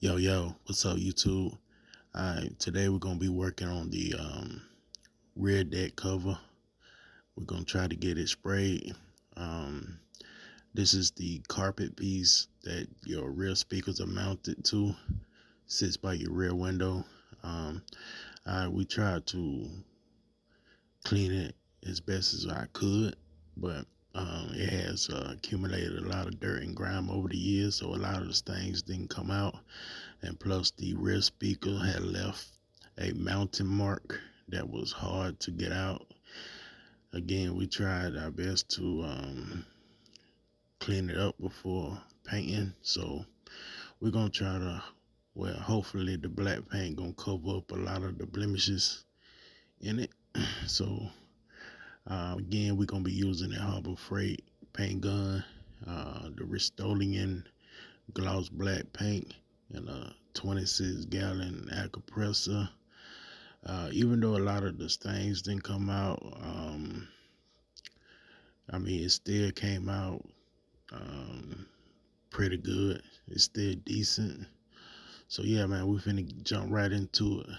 Yo, what's up, YouTube? Today we're gonna be working on the rear deck cover. We're gonna try to get it sprayed. Um, this is the carpet piece that your rear speakers are mounted to. Sits by your rear window. Um, we tried to clean it as best as I could, but it has accumulated a lot of dirt and grime over the years, so a lot of the stains didn't come out. And plus, the rear speaker had left a mounting mark that was hard to get out. Again, we tried our best to clean it up before painting, so we're gonna try to, well, hopefully the black paint gonna cover up a lot of the blemishes in it. So again, we're gonna be using a Harbor Freight paint gun, the Rustoleum gloss black paint, and a 26-gallon air compressor. Even though a lot of the stains didn't come out, it still came out um, pretty good. It's still decent. So yeah, man, we finna jump right into it.